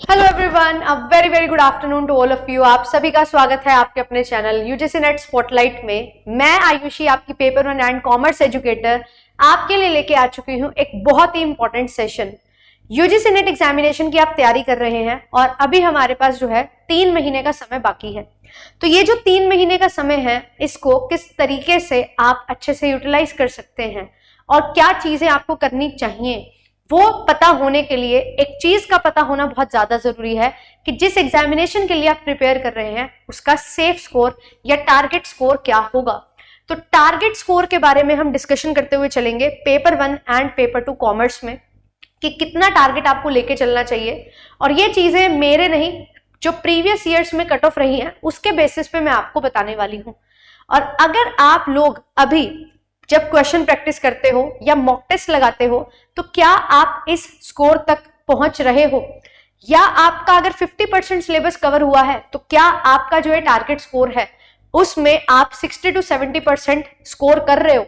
Hello everyone, a very very good afternoon to all of you. आप सभी का स्वागत है आपके अपने चैनल यूजीसी नेट स्पॉटलाइट में। मैं आयुषी, आपकी paper one and commerce educator, आपके लिए लेके आ चुकी हूँ एक बहुत ही important session. UGC NET examination की आप तैयारी कर रहे हैं और अभी हमारे पास जो है 3 महीने का समय बाकी है। तो ये जो 3 महीने का समय है, इसको किस तरीके से आप अच्छे से यूटिलाइज कर सकते हैं और क्या चीजें आपको करनी चाहिए, वो पता होने के लिए एक चीज का पता होना बहुत ज्यादा जरूरी है कि जिस एग्जामिनेशन के लिए आप प्रिपेयर कर रहे हैं उसका सेफ स्कोर या टारगेट स्कोर क्या होगा। तो टारगेट स्कोर के बारे में हम डिस्कशन करते हुए चलेंगे पेपर 1 एंड पेपर 2 कॉमर्स में कि कितना टारगेट आपको लेके चलना चाहिए। और ये चीजें मेरे नहीं, जो प्रीवियस ईयर्स में कट ऑफ रही हैं उसके बेसिस पे मैं आपको बताने वाली हूं। और अगर आप लोग अभी जब क्वेश्चन प्रैक्टिस करते हो या मॉक टेस्ट लगाते हो तो क्या आप इस स्कोर तक पहुंच रहे हो, या आपका अगर 50% सिलेबस कवर हुआ है तो क्या आपका जो है टारगेट स्कोर है उसमें आप 60 to 70% स्कोर कर रहे हो।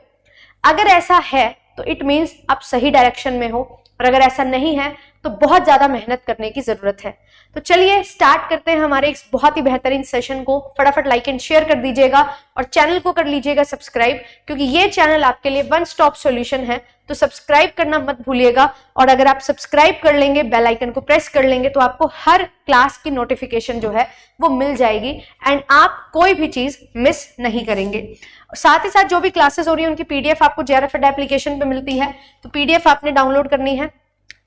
अगर ऐसा है तो इट मीन्स आप सही डायरेक्शन में हो, और अगर ऐसा नहीं है तो बहुत ज्यादा मेहनत करने की जरूरत है। तो चलिए स्टार्ट करते हैं हमारे इस बहुत ही बेहतरीन सेशन को। फटाफट लाइक एंड शेयर कर दीजिएगा और चैनल को कर लीजिएगा सब्सक्राइब, क्योंकि ये चैनल आपके लिए वन स्टॉप सॉल्यूशन है। तो सब्सक्राइब करना मत भूलिएगा, और अगर आप सब्सक्राइब कर लेंगे, बेल आइकन को प्रेस कर लेंगे, तो आपको हर क्लास की नोटिफिकेशन जो है वो मिल जाएगी एंड आप कोई भी चीज मिस नहीं करेंगे। साथ ही साथ जो भी क्लासेस हो रही है उनकी पीडीएफ आपको जेआरएफ अड्डा एप्लीकेशन पे मिलती है, तो पीडीएफ आपने डाउनलोड करनी है।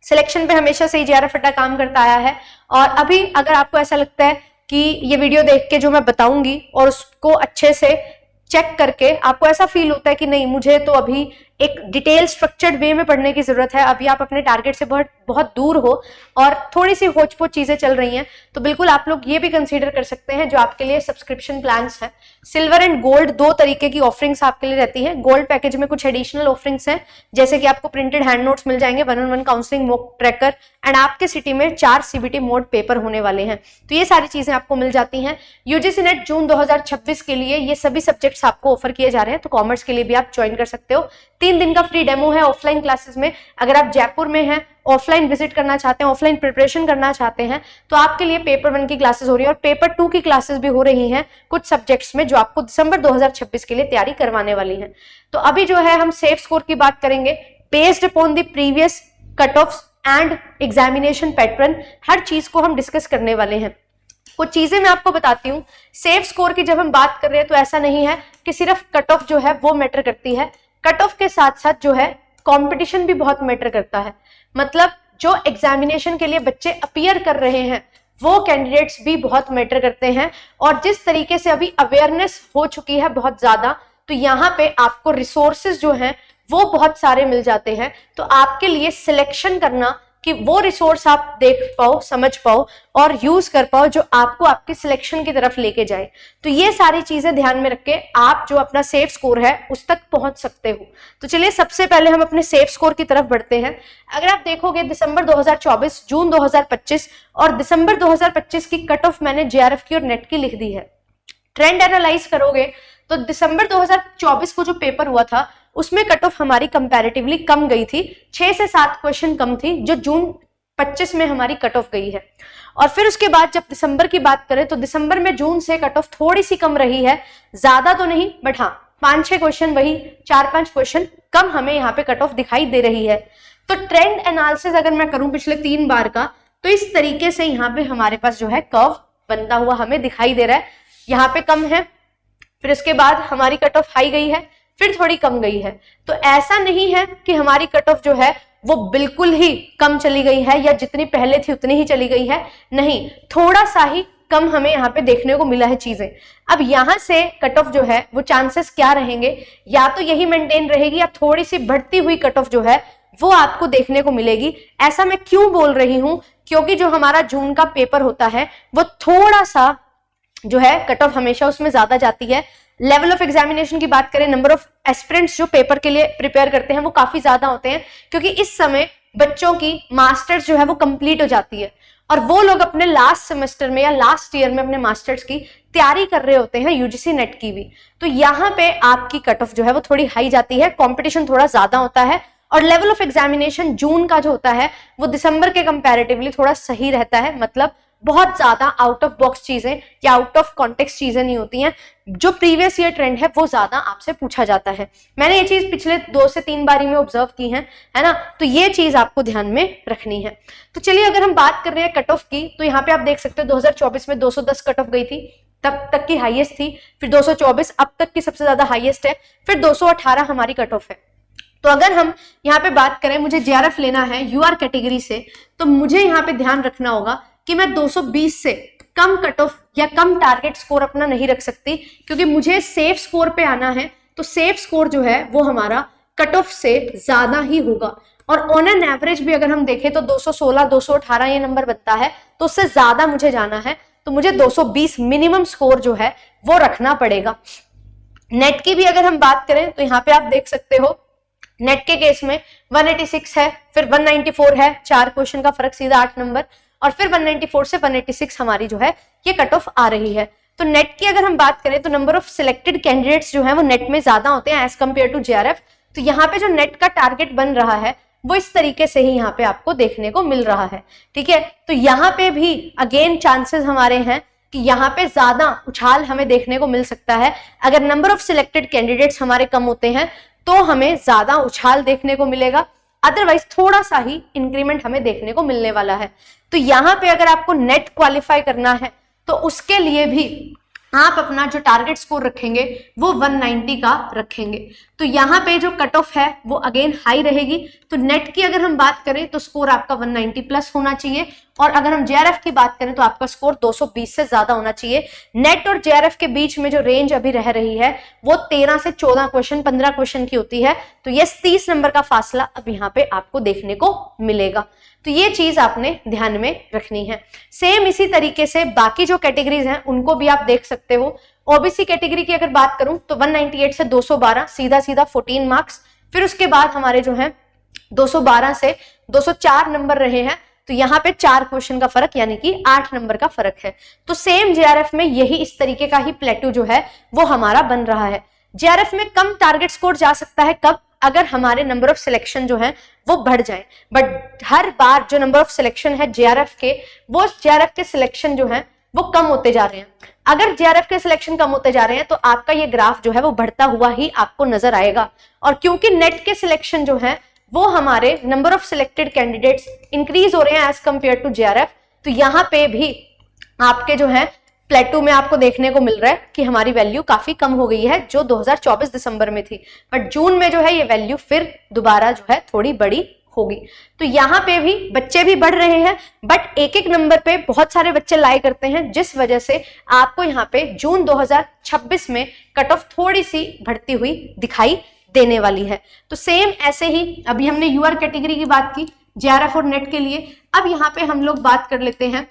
सिलेक्शन पे हमेशा से ही जेआरएफ अड्डा काम करता आया है, और अभी अगर आपको ऐसा लगता है कि ये वीडियो देख के जो मैं बताऊंगी और उसको अच्छे से चेक करके आपको ऐसा फील होता है कि नहीं, मुझे तो अभी एक डिटेल स्ट्रक्चर्ड वे में पढ़ने की जरूरत है, अभी आप अपने टारगेट से बहुत बहुत दूर हो और थोड़ी सी होच-पोच चीजें चल रही हैं, तो बिल्कुल आप लोग ये भी कंसीडर कर सकते हैं जो आपके लिए सब्सक्रिप्शन प्लान्स हैं। सिल्वर एंड गोल्ड दो तरीके की ऑफरिंग्स आपके लिए रहती हैं। गोल्ड पैकेज में कुछ एडिशनल ऑफरिंग्स हैं, जैसे कि आपको प्रिंटेड हैंड नोट्स मिल जाएंगे, 1-on-1 counselling, mock tracker, and आपके सिटी में 4 सीबीटी मोड पेपर होने वाले हैं। तो ये सारी चीजें आपको मिल जाती हैं। यूजीसी नेट जून 2026 के लिए ये सभी सब्जेक्ट्स आपको ऑफर किए जा रहे हैं, तो कॉमर्स के लिए भी आप ज्वाइन कर सकते हो। 3 दिन का फ्री डेमो है ऑफलाइन क्लासेस में। अगर आप जयपुर में हैं, ऑफलाइन विजिट करना चाहते हैं, ऑफलाइन प्रिपरेशन करना चाहते हैं, तो आपके लिए पेपर 1 की क्लासेस हो रही है और पेपर 2 की क्लासेस भी हो रही हैं कुछ सब्जेक्ट्स में, जो आपको दिसंबर 2026 के लिए तैयारी करवाने वाली हैं। तो अभी जो है हम सेफ स्कोर की बात करेंगे based upon the previous cut offs and examination pattern. हर चीज को हम डिस्कस करने वाले हैं। कुछ चीजें मैं आपको बताती हूँ। सेफ स्कोर की जब हम बात कर रहे हैं तो ऐसा नहीं है कि सिर्फ कट ऑफ जो है वो मैटर करती है। कट ऑफ के साथ साथ जो है कंपटीशन भी बहुत मैटर करता है। मतलब जो एग्जामिनेशन के लिए बच्चे अपीयर कर रहे हैं वो कैंडिडेट्स भी बहुत मैटर करते हैं, और जिस तरीके से अभी अवेयरनेस हो चुकी है बहुत ज्यादा, तो यहाँ पे आपको रिसोर्सेज जो हैं वो बहुत सारे मिल जाते हैं। तो आपके लिए सिलेक्शन करना कि वो रिसोर्स आप देख पाओ, समझ पाओ और यूज कर पाओ जो आपको आपकी सिलेक्शन की तरफ लेके जाए। तो ये सारी चीजें ध्यान में रख के आप जो अपना सेफ स्कोर है उस तक पहुंच सकते हो। तो चलिए सबसे पहले हम अपने सेफ स्कोर की तरफ बढ़ते हैं। अगर आप देखोगे दिसंबर 2024, जून 2025 और दिसंबर 2025 की कट ऑफ मैंने जेआरएफ की और नेट की लिख दी है। ट्रेंड एनालाइज करोगे तो दिसंबर 2024 को जो पेपर हुआ था उसमें कट ऑफ हमारी कंपैरेटिवली कम गई थी, 6 से 7 क्वेश्चन कम थी, जो जून 25 में हमारी कट ऑफ गई है। और फिर उसके बाद जब दिसंबर की बात करें तो दिसंबर में जून से कट ऑफ थोड़ी सी कम रही है, ज्यादा तो नहीं बट हाँ 5-6 क्वेश्चन, वही 4-5 क्वेश्चन कम हमें यहाँ पे कट ऑफ दिखाई दे रही है। तो ट्रेंड एनालिसिस अगर मैं करूं पिछले 3 बार का, तो इस तरीके से यहाँ पे हमारे पास जो है कर्व बनता हुआ हमें दिखाई दे रहा है। यहाँ पे कम है, फिर उसके बाद हमारी कट ऑफ हाई गई है, फिर थोड़ी कम गई है। तो ऐसा नहीं है कि हमारी कट ऑफ जो है वो बिल्कुल ही कम चली गई है या जितनी पहले थी उतनी ही चली गई है, नहीं, थोड़ा सा ही कम हमें यहाँ पे देखने को मिला है चीजें। अब यहाँ से कट ऑफ जो है वो चांसेस क्या रहेंगे, या तो यही मेंटेन रहेगी या थोड़ी सी बढ़ती हुई कट ऑफ जो है वो आपको देखने को मिलेगी। ऐसा मैं क्यों बोल रही हूं, क्योंकि जो हमारा जून का पेपर होता है वो थोड़ा सा जो है कट ऑफ हमेशा उसमें ज्यादा जाती है। लेवल ऑफ एग्जामिनेशन की बात करें, नंबर ऑफ एस्पिरेंट्स जो पेपर के लिए प्रिपेयर करते हैं वो काफी ज्यादा होते हैं, क्योंकि इस समय बच्चों की मास्टर्स जो है वो कंप्लीट हो जाती है और वो लोग अपने लास्ट सेमेस्टर में या लास्ट ईयर में अपने मास्टर्स की तैयारी कर रहे होते हैं, यूजीसी नेट की भी। तो यहाँ पे आपकी कट ऑफ जो है वो थोड़ी हाई जाती है, कंपटीशन थोड़ा ज्यादा होता है और लेवल ऑफ एग्जामिनेशन जून का जो होता है वो दिसंबर के कंपैरेटिवली थोड़ा सही रहता है, मतलब बहुत ज्यादा आउट ऑफ बॉक्स चीजें या आउट ऑफ कॉन्टेक्स्ट चीजें नहीं होती हैं, जो प्रीवियस ईयर ट्रेंड है वो ज्यादा आपसे पूछा जाता है। मैंने ये चीज पिछले 2 से 3 बारी में ऑब्जर्व की है ना, तो ये चीज आपको ध्यान में रखनी है। तो चलिए अगर हम बात कर रहे हैं कट ऑफ की, तो यहाँ पे आप देख सकते हो 2024 में 210 कट ऑफ गई थी, तब तक की हाईएस्ट थी, फिर 224 अब तक की सबसे ज्यादा हाईएस्ट है, फिर 218 हमारी कट ऑफ है। तो अगर हम यहाँ पे बात करें, मुझे जेआरएफ लेना है यूआर कैटेगरी से, तो मुझे यहाँ पे ध्यान रखना होगा कि मैं 220 से कम कट ऑफ या कम टारगेट स्कोर अपना नहीं रख सकती, क्योंकि मुझे सेफ स्कोर पे आना है। तो सेफ स्कोर जो है वो हमारा कट ऑफ से ज्यादा ही होगा, और ऑन एन एवरेज भी अगर हम देखें तो 216 218 ये नंबर बनता है, तो उससे ज्यादा मुझे जाना है, तो मुझे 220 मिनिमम स्कोर जो है वो रखना पड़ेगा। नेट की भी अगर हम बात करें तो यहाँ पे आप देख सकते हो नेट के केस में 186 है, फिर 194 है, 4 क्वेश्चन का फर्क, सीधा 8 नंबर, और फिर 194 से 186 हमारी जो है ये कट ऑफ आ रही है। तो नेट की अगर हम बात करें तो नंबर ऑफ सिलेक्टेड कैंडिडेट्स जो है वो नेट में ज्यादा होते हैं एज कंपेयर टू जेआरएफ। तो यहाँ पे जो नेट का टारगेट बन रहा है वो इस तरीके से ही यहाँ पे आपको देखने को मिल रहा है, ठीक है। तो यहाँ पे भी अगेन चांसेस हमारे हैं कि यहाँ पे ज्यादा उछाल हमें देखने को मिल सकता है। अगर नंबर ऑफ सिलेक्टेड कैंडिडेट्स हमारे कम होते हैं तो हमें ज्यादा उछाल देखने को मिलेगा, अदरवाइज थोड़ा सा ही इंक्रीमेंट हमें देखने को मिलने वाला है। तो यहाँ पे अगर आपको नेट क्वालिफाई करना है तो उसके लिए भी आप अपना जो टारगेट स्कोर रखेंगे वो 190 का रखेंगे। तो यहाँ पे जो कट ऑफ है वो अगेन हाई रहेगी। तो नेट की अगर हम बात करें तो स्कोर आपका 190 प्लस होना चाहिए, और अगर हम जेआरएफ की बात करें तो आपका स्कोर 220 से ज्यादा होना चाहिए। नेट और जेआरएफ के बीच में जो रेंज अभी रह रही है वो 13 से 14 क्वेश्चन, 15 क्वेश्चन की होती है। तो ये 30 नंबर का फासला अब यहाँ पे आपको देखने को मिलेगा। तो ये चीज आपने ध्यान में रखनी है। सेम इसी तरीके से बाकी जो कैटेगरीज हैं उनको भी आप देख सकते हो। ओबीसी कैटेगरी की अगर बात करूं तो 198 से 212 सीधा सीधा 14 मार्क्स, फिर उसके बाद हमारे जो है 212 से 204 नंबर रहे हैं। तो यहाँ पे 4 क्वेश्चन का फर्क यानी कि 8 नंबर का फर्क है। तो सेम जेआरएफ में यही इस तरीके का ही प्लेटू जो है वो हमारा बन रहा है। जेआरएफ में कम टारगेट स्कोर जा सकता है कब? अगर हमारे नंबर ऑफ सिलेक्शन जो है वो बढ़ जाए, बट हर बार जो नंबर ऑफ सिलेक्शन है जेआरएफ के, वो जेआरएफ के सिलेक्शन जो है वो कम होते जा रहे हैं। अगर जेआरएफ के सिलेक्शन कम होते जा रहे हैं तो आपका ये ग्राफ जो है वो बढ़ता हुआ ही आपको नजर आएगा। और क्योंकि नेट के सिलेक्शन जो है वो हमारे number of selected candidates increase हो रहे हैं एज कंपेयर टू जेआरएफ, तो यहाँ पे भी आपके जो है प्लेटू में आपको देखने को मिल रहा है कि हमारी वैल्यू काफी कम हो गई है जो 2024 दिसंबर में थी, बट जून में जो है ये वैल्यू फिर दोबारा जो है थोड़ी बड़ी होगी। तो यहाँ पे भी बच्चे भी बढ़ रहे हैं, बट एक एक नंबर पे बहुत सारे बच्चे लाई करते हैं, जिस वजह से आपको यहाँ पे जून 2026 में कट ऑफ थोड़ी सी बढ़ती हुई दिखाई देने वाली है। तो सेम ऐसे ही अभी हमने यूआर कैटेगरी की बात की जेआरएफ और नेट के लिए, अब यहाँ पे हम लोग बात कर लेते हैं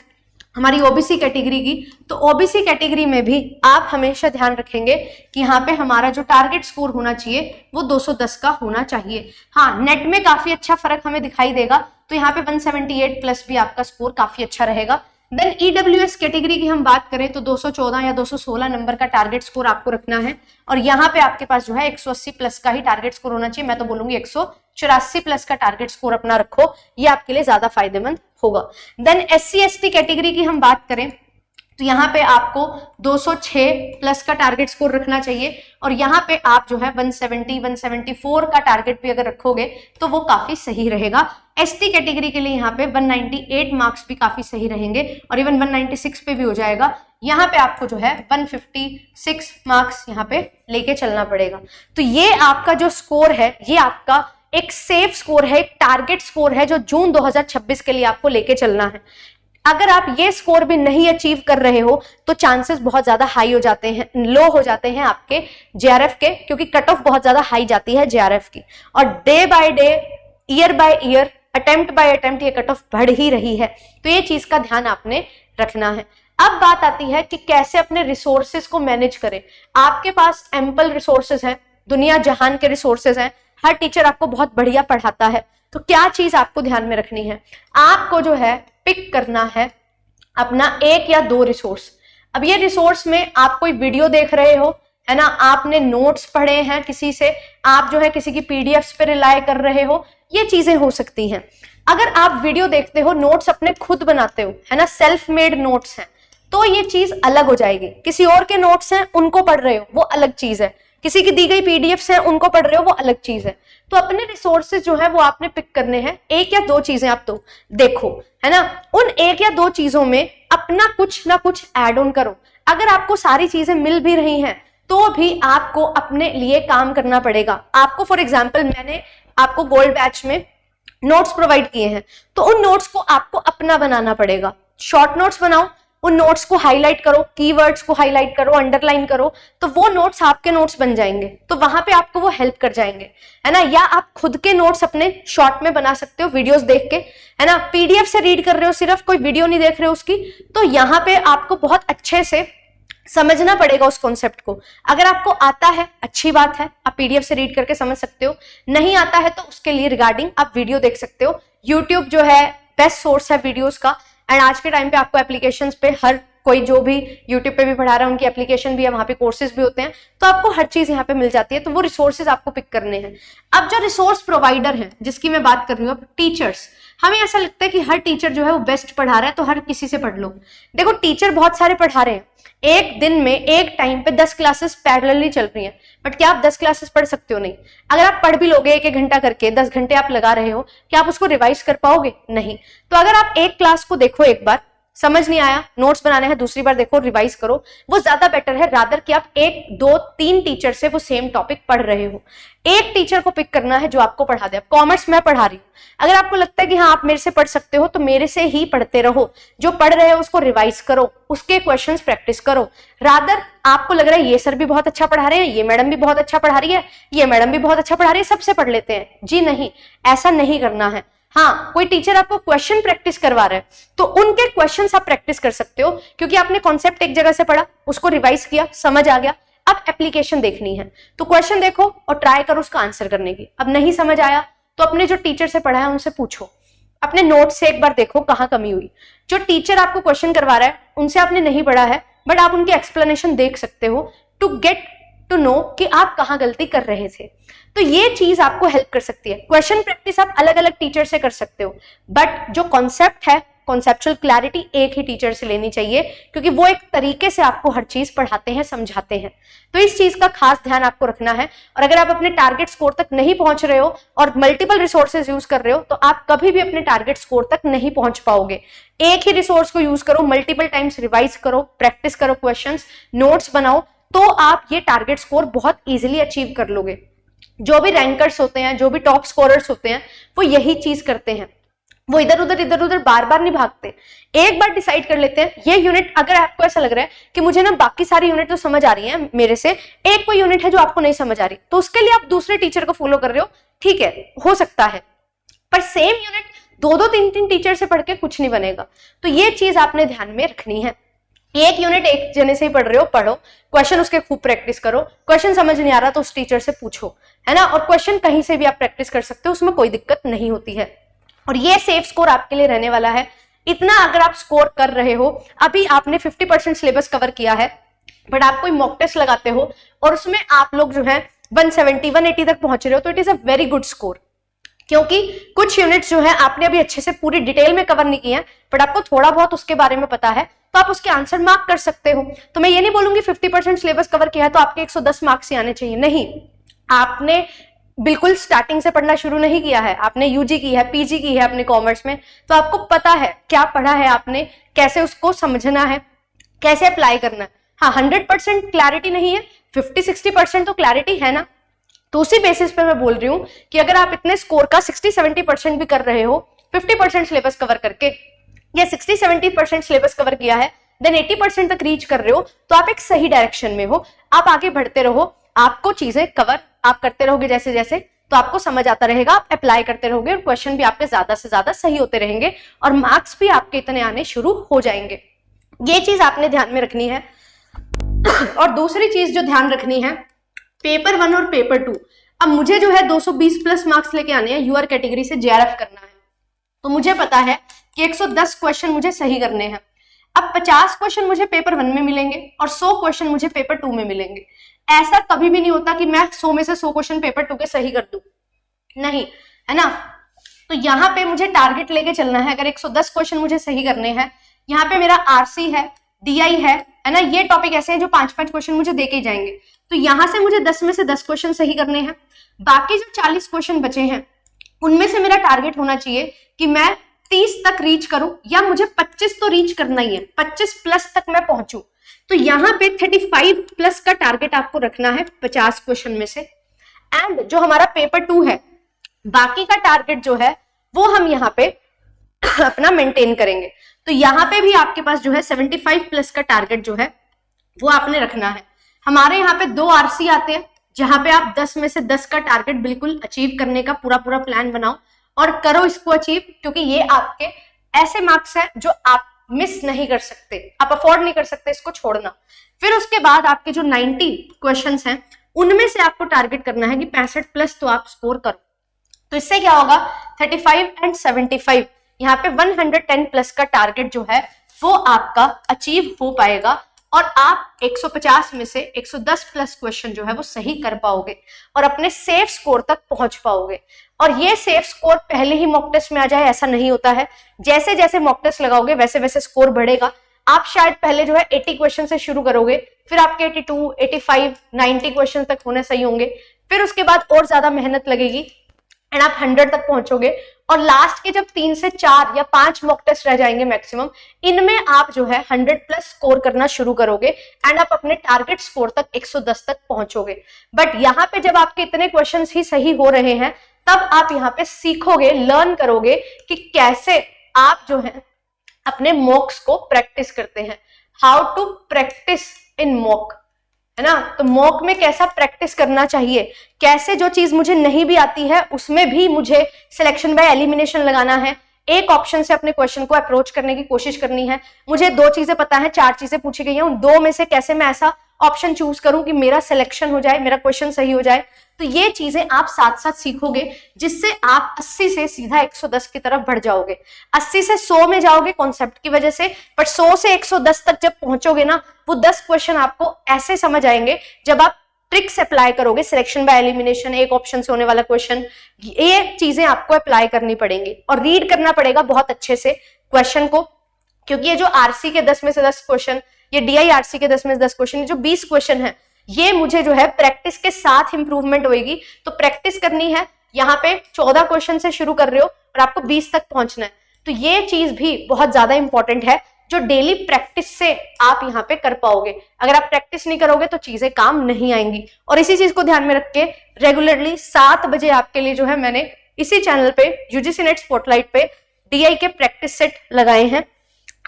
हमारी ओबीसी कैटेगरी की। तो ओबीसी कैटेगरी में भी आप हमेशा ध्यान रखेंगे कि यहाँ पे हमारा जो टारगेट स्कोर होना चाहिए वो 210 का होना चाहिए। हाँ, नेट में काफी अच्छा फर्क हमें दिखाई देगा, तो यहाँ पे 178 प्लस भी आपका स्कोर काफी अच्छा रहेगा। देन ईडब्ल्यूएस कैटेगरी की हम बात करें तो 214 या 216 नंबर का टारगेट स्कोर आपको रखना है, और यहाँ पे आपके पास जो है 180 प्लस का ही टारगेट स्कोर होना चाहिए। मैं तो बोलूंगी 184 प्लस का टारगेट स्कोर अपना रखो, ये आपके लिए ज्यादा फायदेमंद होगा। देन एससी एसटी कैटेगरी की हम बात करें तो यहाँ पे आपको 206 प्लस का टारगेट स्कोर रखना चाहिए, और यहाँ पे आप जो है 170 174 का टारगेट भी अगर रखोगे तो वो काफी सही रहेगा। एसटी कैटेगरी के लिए यहाँ पे 198 मार्क्स भी काफी सही रहेंगे, और इवन 196 पे भी हो जाएगा। यहाँ पे आपको जो है 156 मार्क्स यहाँ पे लेके चलना पड़ेगा। तो ये आपका जो स्कोर है ये आपका एक सेफ स्कोर है, एक टारगेट स्कोर है जो जून 2026 के लिए आपको लेके चलना है। अगर आप ये स्कोर भी नहीं अचीव कर रहे हो तो चांसेस बहुत ज्यादा हाई हो जाते हैं, लो हो जाते हैं आपके जेआरएफ के, क्योंकि कट ऑफ बहुत ज्यादा हाई जाती है जेआरएफ की, और day by day, year by year, attempt bye attempt ये कट ऑफ बढ़ ही रही है। तो ये चीज का ध्यान आपने रखना है। अब बात आती है कि कैसे अपने रिसोर्सेज को मैनेज करें। आपके पास एम्पल रिसोर्सेज हैं, दुनिया जहान के रिसोर्सेज हैं, हर टीचर आपको बहुत बढ़िया पढ़ाता है। तो क्या चीज आपको ध्यान में रखनी है, आपको जो है पिक करना है अपना 1 या 2 रिसोर्स। अब ये रिसोर्स में आप कोई वीडियो देख रहे हो है ना, आपने नोट्स पढ़े हैं किसी से, आप जो है किसी की पीडीएफ्स पे रिलाय कर रहे हो, ये चीजें हो सकती हैं। अगर आप वीडियो देखते हो, नोट्स अपने खुद बनाते हो, है ना, सेल्फ मेड नोट्स हैं, तो ये चीज अलग हो जाएगी। किसी और के नोट्स हैं उनको पढ़ रहे हो, वो अलग चीज है। किसी की दी गई पीडीएफ्स हैं उनको पढ़ रहे हो, वो अलग चीज है। तो अपने रिसोर्सेज जो है वो आपने पिक करने हैं, एक या दो चीजें आप तो देखो, है ना, उन एक या दो चीजों में अपना कुछ ना कुछ ऐड ऑन करो। अगर आपको सारी चीजें मिल भी रही हैं तो भी आपको अपने लिए काम करना पड़ेगा। आपको फॉर एग्जाम्पल मैंने आपको गोल्ड बैच में नोट्स प्रोवाइड किए हैं, तो उन नोट्स को आपको अपना बनाना पड़ेगा। शॉर्ट नोट्स बनाओ, उन नोट्स को हाईलाइट करो, कीवर्ड्स को हाईलाइट करो, अंडरलाइन करो, तो वो नोट्स आपके नोट्स बन जाएंगे। तो वहां पे आपको वो हेल्प कर जाएंगे, है ना। या आप खुद के नोट्स अपने शॉर्ट में बना सकते हो, वीडियोस देख के, है ना। पीडीएफ से रीड कर रहे हो, सिर्फ कोई वीडियो नहीं देख रहे हो उसकी, तो यहाँ पे आपको बहुत अच्छे से समझना पड़ेगा उस कॉन्सेप्ट को। अगर आपको आता है अच्छी बात है, आप पीडीएफ से रीड करके समझ सकते हो। नहीं आता है तो उसके लिए रिगार्डिंग आप वीडियो देख सकते हो। यूट्यूब जो है बेस्ट सोर्स है वीडियोस का। एंड आज के टाइम पे आपको एप्लीकेशंस पे हर कोई जो भी यूट्यूब पे भी पढ़ा रहा है उनकी एप्लीकेशन भी है, वहां पे कोर्सेज भी होते हैं, तो आपको हर चीज यहाँ पे मिल जाती है। तो वो रिसोर्सेज आपको पिक करने हैं। अब जो रिसोर्स प्रोवाइडर है जिसकी मैं बात कर रही हूँ, टीचर्स, हमें ऐसा लगता है कि हर टीचर जो है वो बेस्ट पढ़ा रहा है तो हर किसी से पढ़ लो। देखो टीचर बहुत सारे पढ़ा रहे हैं, एक दिन में एक टाइम पे 10 क्लासेस पैरेलली चल रही हैं, बट क्या आप 10 क्लासेस पढ़ सकते हो? नहीं। अगर आप पढ़ भी लोगे एक घंटा करके, 10 घंटे आप लगा रहे हो, क्या आप उसको रिवाइज कर पाओगे? नहीं। तो अगर आप एक क्लास को देखो, एक बार समझ नहीं आया, नोट्स बनाने हैं, दूसरी बार देखो, रिवाइज करो, वो ज्यादा बेटर है रादर कि आप एक दो तीन टीचर से वो सेम टॉपिक पढ़ रहे हो। एक टीचर को पिक करना है जो आपको पढ़ा दे। कॉमर्स मैं पढ़ा रही हूँ, अगर आपको लगता है कि हाँ आप मेरे से पढ़ सकते हो तो मेरे से ही पढ़ते रहो, जो पढ़ रहे हो उसको रिवाइज करो, उसके क्वेश्चंस प्रैक्टिस करो। रादर आपको लग रहा है ये सर भी बहुत अच्छा पढ़ा रहे हैं, ये मैडम भी बहुत अच्छा पढ़ा रही है, ये मैडम भी बहुत अच्छा पढ़ा रही है, सबसे पढ़ लेते हैं, जी नहीं, ऐसा नहीं करना है। हाँ, कोई टीचर आपको क्वेश्चन प्रैक्टिस करवा रहा है तो उनके क्वेश्चंस आप प्रैक्टिस कर सकते हो, क्योंकि आपने कॉन्सेप्ट एक जगह से पढ़ा, उसको रिवाइज किया, समझ आ गया, अब एप्लीकेशन देखनी है तो क्वेश्चन देखो और ट्राई करो उसका आंसर करने की। अब नहीं समझ आया तो अपने जो टीचर से पढ़ा है उनसे पूछो, अपने नोट से एक बार देखो कहाँ कमी हुई। जो टीचर आपको क्वेश्चन करवा रहा है उनसे आपने नहीं पढ़ा है, बट आप उनकी एक्सप्लेनेशन देख सकते हो टू गेट टू नो कि आप कहाँ गलती कर रहे थे। तो ये चीज आपको हेल्प कर सकती है। क्वेश्चन प्रैक्टिस आप अलग अलग टीचर से कर सकते हो, बट जो कॉन्सेप्ट है, कॉन्सेप्चुअल क्लैरिटी एक ही टीचर से लेनी चाहिए, क्योंकि वो एक तरीके से आपको हर चीज पढ़ाते हैं, समझाते हैं। तो इस चीज का खास ध्यान आपको रखना है। और अगर आप अपने टारगेट स्कोर तक नहीं पहुंच रहे हो और मल्टीपल रिसोर्सेज यूज कर रहे हो तो आप कभी भी अपने टारगेट स्कोर तक नहीं पहुंच पाओगे। एक ही रिसोर्स को यूज करो, मल्टीपल टाइम्स रिवाइज करो, प्रैक्टिस करो, क्वेश्चंस, नोट्स बनाओ, तो आप ये टारगेट स्कोर बहुत इजीली अचीव कर लोगे। जो भी रैंकर्स होते हैं, जो भी टॉप स्कोरर्स होते हैं, वो यही चीज करते हैं। वो इधर उधर बार बार नहीं भागते, एक बार डिसाइड कर लेते हैं ये यूनिट। अगर आपको ऐसा लग रहा है कि मुझे ना बाकी सारी यूनिट तो समझ आ रही है मेरे से, एक कोई यूनिट है जो आपको नहीं समझ आ रही, तो उसके लिए आप दूसरे टीचर को फॉलो कर रहे हो, ठीक है, हो सकता है, पर सेम यूनिट दो दो तीन तीन टीचर से पढ़ के कुछ नहीं बनेगा। तो ये चीज आपने ध्यान में रखनी है। एक यूनिट एक जने से ही पढ़ रहे हो, पढ़ो, क्वेश्चन उसके खूब प्रैक्टिस करो, क्वेश्चन समझ नहीं आ रहा तो उस टीचर से पूछो, है ना। और क्वेश्चन कहीं से भी आप प्रैक्टिस कर सकते हो, उसमें कोई दिक्कत नहीं होती है। और ये सेफ स्कोर आपके लिए रहने वाला है। इतना अगर आप स्कोर कर रहे हो, अभी आपने 50% सिलेबस कवर किया है, बट आप कोई मॉक टेस्ट लगाते हो और उसमें आप लोग जो है 170 180 तक पहुंच रहे हो, तो it is a very good score. क्योंकि कुछ यूनिट्स जो है आपने अभी अच्छे से पूरी डिटेल में कवर नहीं किया है, बट आपको थोड़ा बहुत उसके बारे में पता है, तो आप उसके आंसर मार्क कर सकते हो। तो मैं ये नहीं बोलूंगी 50% सिलेबस कवर किया है तो आपके 110 मार्क्स ही आने चाहिए, नहीं। आपने बिल्कुल स्टार्टिंग से पढ़ना शुरू नहीं किया है, आपने यूजी की है, पीजी की है अपने कॉमर्स में, तो आपको पता है क्या पढ़ा है आपने, कैसे उसको समझना है, कैसे अप्लाई करना है। हाँ, 100% क्लैरिटी नहीं है, 50-60% तो क्लैरिटी है ना। तो उसी बेसिस पे मैं बोल रही हूँ कि अगर आप इतने स्कोर का 60-70% भी कर रहे हो 50% सिलेबस कवर करके, या 60-70% सिलेबस कवर किया है, देन 80% तक रीच कर रहे हो, तो आप एक सही डायरेक्शन में हो। आप आगे बढ़ते रहो, आपको चीजें कवर आप करते रहोगे जैसे जैसे, तो आपको समझ आता रहेगा, आप अप्लाई करते रहोगे और क्वेश्चन भी आपके ज्यादा से ज्यादा सही होते रहेंगे और मार्क्स भी आपके इतने आने शुरू हो जाएंगे। ये चीज आपने ध्यान में रखनी है। और दूसरी चीज जो ध्यान रखनी है, पेपर 1 और पेपर 2, अब मुझे जो है 220 प्लस मार्क्स लेके आने हैं, यूआर कैटेगरी से जेआरएफ करना है, तो मुझे पता है कि 110 क्वेश्चन मुझे सही करने हैं। अब 50 क्वेश्चन मुझे पेपर 1 में मिलेंगे और 100 क्वेश्चन मुझे पेपर 2 में मिलेंगे। ऐसा कभी भी नहीं होता कि मैं 100 में से 100 क्वेश्चन पेपर 2 के सही कर दूं, नहीं, है ना। तो यहाँ पे मुझे टारगेट लेके चलना है। अगर 110 क्वेश्चन मुझे सही करने हैं, यहाँ पे मेरा आरसी है, डीआई है ना, ये टॉपिक ऐसे हैं जो 5-5 क्वेश्चन मुझे देके जाएंगे। तो यहाँ से मुझे 10 में से 10 क्वेश्चन सही करने हैं। बाकी जो 40 क्वेश्चन बचे हैं उनमें से मेरा टारगेट होना चाहिए कि मैं 30 तक रीच करूं, या मुझे 25 तो रीच करना ही है, 25 प्लस तक मैं पहुंचूं। तो यहाँ पे 35 प्लस का टारगेट आपको रखना है 50 क्वेश्चन में से। एंड जो हमारा पेपर 2 है, बाकी का टारगेट जो है वो हम यहाँ पे अपना मेंटेन करेंगे। तो यहाँ पे भी आपके पास जो है 75 प्लस का टारगेट जो है वो आपने रखना है। हमारे यहाँ पे 2 आरसी आते हैं, जहां पे आप 10 में से 10 का टारगेट बिल्कुल अचीव करने का पूरा प्लान बनाओ और करो इसको अचीव, क्योंकि ये आपके ऐसे मार्क्स हैं जो आप मिस नहीं कर सकते, आप अफोर्ड नहीं कर सकते इसको छोड़ना। फिर उसके बाद आपके जो 90 क्वेश्चंस हैं उनमें से आपको टारगेट करना है कि 65 प्लस तो आप स्कोर करो। तो इससे क्या होगा, 35 एंड 75, यहाँ पे 110 प्लस का टारगेट जो है वो आपका अचीव हो पाएगा और आप 150 में से 110 प्लस क्वेश्चन जो है वो सही कर पाओगे और अपने सेफ स्कोर तक पहुंच पाओगे। और ये सेफ स्कोर पहले ही मॉक टेस्ट में आ जाए ऐसा नहीं होता है, जैसे जैसे मॉक टेस्ट लगाओगे वैसे वैसे स्कोर बढ़ेगा। आप शायद पहले जो है 80 क्वेश्चन से शुरू करोगे, फिर आपके 82, 85, 90 क्वेश्चन तक होने सही होंगे, फिर उसके बाद और ज्यादा मेहनत लगेगी एंड आप 100 तक पहुंचोगे। और लास्ट के जब 3 से 4 या 5 मॉक टेस्ट रह जाएंगे मैक्सिमम, इनमें आप जो है 100 प्लस स्कोर करना शुरू करोगे एंड आप अपने टारगेट स्कोर तक 110 तक पहुंचोगे। बट यहाँ पे जब आपके इतने क्वेश्चंस ही सही हो रहे हैं तब आप यहाँ पे सीखोगे, लर्न करोगे कि कैसे आप जो है अपने मॉक्स को प्रैक्टिस करते हैं, how to practice in mock, है ना। तो मॉक में कैसा प्रैक्टिस करना चाहिए, कैसे जो चीज मुझे नहीं भी आती है उसमें भी मुझे सिलेक्शन बाय एलिमिनेशन लगाना है, एक ऑप्शन से अपने क्वेश्चन को अप्रोच करने की कोशिश करनी है। मुझे 2 चीजें पता है, 4 चीजें पूछी गई हैं, उन 2 में से कैसे मैं ऐसा ऑप्शन चूज करूं कि मेरा सिलेक्शन हो जाए, मेरा क्वेश्चन सही हो जाए। तो ये चीजें आप साथ साथ सीखोगे, जिससे आप 80 से सीधा 110 की तरफ बढ़ जाओगे। 80 से 100 में जाओगे कॉन्सेप्ट की वजह से, बट 100 से 110 तक जब पहुंचोगे ना, वो 10 क्वेश्चन आपको ऐसे समझ आएंगे जब आप ट्रिक्स अप्लाई करोगे, सिलेक्शन बाय एलिमिनेशन, एक ऑप्शन से होने वाला क्वेश्चन, ये चीजें आपको अप्लाई करनी पड़ेंगी और रीड करना पड़ेगा बहुत अच्छे से क्वेश्चन को, क्योंकि ये जो आरसी के 10 में से 10 क्वेश्चन, ये डीआई आरसी के 10 में से 10 क्वेश्चन, जो 20 क्वेश्चन है, ये मुझे जो है प्रैक्टिस के साथ इंप्रूवमेंट होगी। तो प्रैक्टिस करनी है, यहाँ पे 14 क्वेश्चन से शुरू कर रहे हो और आपको 20 तक पहुंचना है। तो ये चीज भी बहुत ज्यादा इंपॉर्टेंट है जो डेली प्रैक्टिस से आप यहाँ पे कर पाओगे। अगर आप प्रैक्टिस नहीं करोगे तो चीजें काम नहीं आएंगी। और इसी चीज को ध्यान में रख के रेगुलरली 7 बजे आपके लिए जो है मैंने इसी चैनल पे यूजीसी नेट स्पॉटलाइट पे डीआई के प्रैक्टिस सेट लगाए हैं।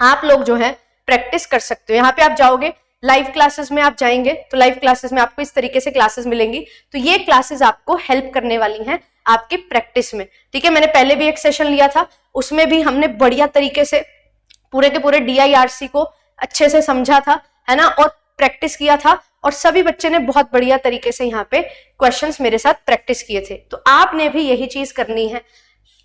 आप लोग जो है प्रैक्टिस कर सकते हो। यहाँ पे आप जाओगे, लाइव क्लासेस में आप जाएंगे तो लाइव क्लासेस में आपको इस तरीके से क्लासेस मिलेंगी। तो ये क्लासेस आपको हेल्प करने वाली हैं आपकी प्रैक्टिस में, ठीक है। मैंने पहले भी एक सेशन लिया था, उसमें भी हमने बढ़िया तरीके से पूरे के पूरे डीआईआरसी को अच्छे से समझा था, है ना, और प्रैक्टिस किया था। और सभी बच्चे ने बहुत बढ़िया तरीके से यहाँ पे क्वेश्चंस मेरे साथ प्रैक्टिस किए थे। तो आपने भी यही चीज करनी है,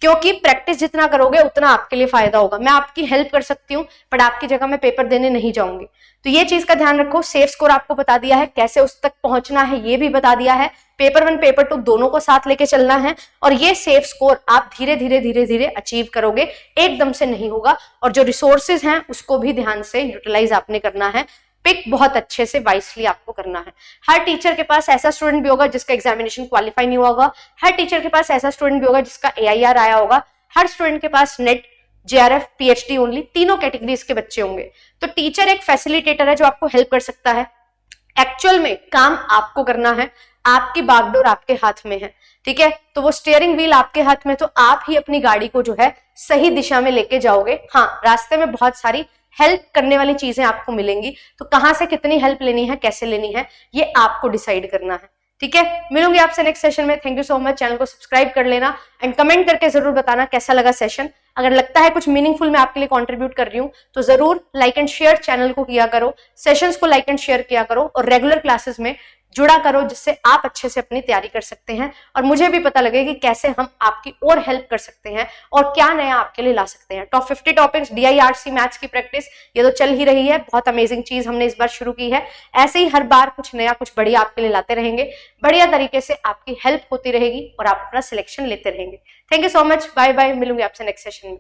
क्योंकि प्रैक्टिस जितना करोगे उतना आपके लिए फायदा होगा। मैं आपकी हेल्प कर सकती हूँ, बट आपकी जगह मैं पेपर देने नहीं जाऊंगी। तो ये चीज का ध्यान रखो। सेफ स्कोर आपको बता दिया है, कैसे उस तक पहुंचना है ये भी बता दिया है। पेपर 1 पेपर 2 दोनों को साथ लेके चलना है और ये सेफ स्कोर आप धीरे धीरे अचीव करोगे, एकदम से नहीं होगा। और जो रिसोर्सेज हैं उसको भी ध्यान से यूटिलाइज आपने करना है, पिक बहुत अच्छे से वाइसली आपको करना है। हर टीचर के पास ऐसा स्टूडेंट भी होगा जिसका एग्जामिनेशन क्वालिफाई नहीं होगा, हर टीचर के पास ऐसा स्टूडेंट भी होगा जिसका AIR आया होगा, हर स्टूडेंट के पास नेट, JRF, PhD ओनली, तीनों कैटेगरीज के बच्चे होंगे। तो टीचर एक फैसिलिटेटर है जो आपको हेल्प कर सकता है। एक्चुअल में काम आपको करना है, आपकी बागडोर आपके हाथ में है, ठीक है। तो वो स्टीयरिंग व्हील आपके हाथ में, तो आप ही अपनी गाड़ी को जो है सही दिशा में लेके जाओगे। हाँ, रास्ते में बहुत सारी हेल्प करने वाली चीजें आपको मिलेंगी, तो कहां से कितनी हेल्प लेनी है, कैसे लेनी है, ये आपको डिसाइड करना है, ठीक है। मिलूंगी आपसे नेक्स्ट सेशन में। Thank you so much. Channel को सब्सक्राइब कर लेना एंड कमेंट करके जरूर बताना कैसा लगा सेशन। अगर लगता है कुछ मीनिंगफुल मैं आपके लिए कंट्रीब्यूट कर रही हूँ तो जरूर लाइक एंड शेयर चैनल को किया करो, सेशंस को लाइक एंड शेयर किया करो और रेगुलर क्लासेस में जुड़ा करो, जिससे आप अच्छे से अपनी तैयारी कर सकते हैं और मुझे भी पता लगे कि कैसे हम आपकी और हेल्प कर सकते हैं और क्या नया आपके लिए ला सकते हैं। टॉप 50 टॉपिक्स DIRC मैथ्स की प्रैक्टिस ये तो चल ही रही है, बहुत अमेजिंग चीज हमने इस बार शुरू की है। ऐसे ही हर बार कुछ नया कुछ बढ़िया आपके लिए लाते रहेंगे, बढ़िया तरीके से आपकी हेल्प होती रहेगी और आप अपना सिलेक्शन लेते रहेंगे। Thank you so much, bye bye, मिलूंगी आपसे नेक्स्ट सेशन में।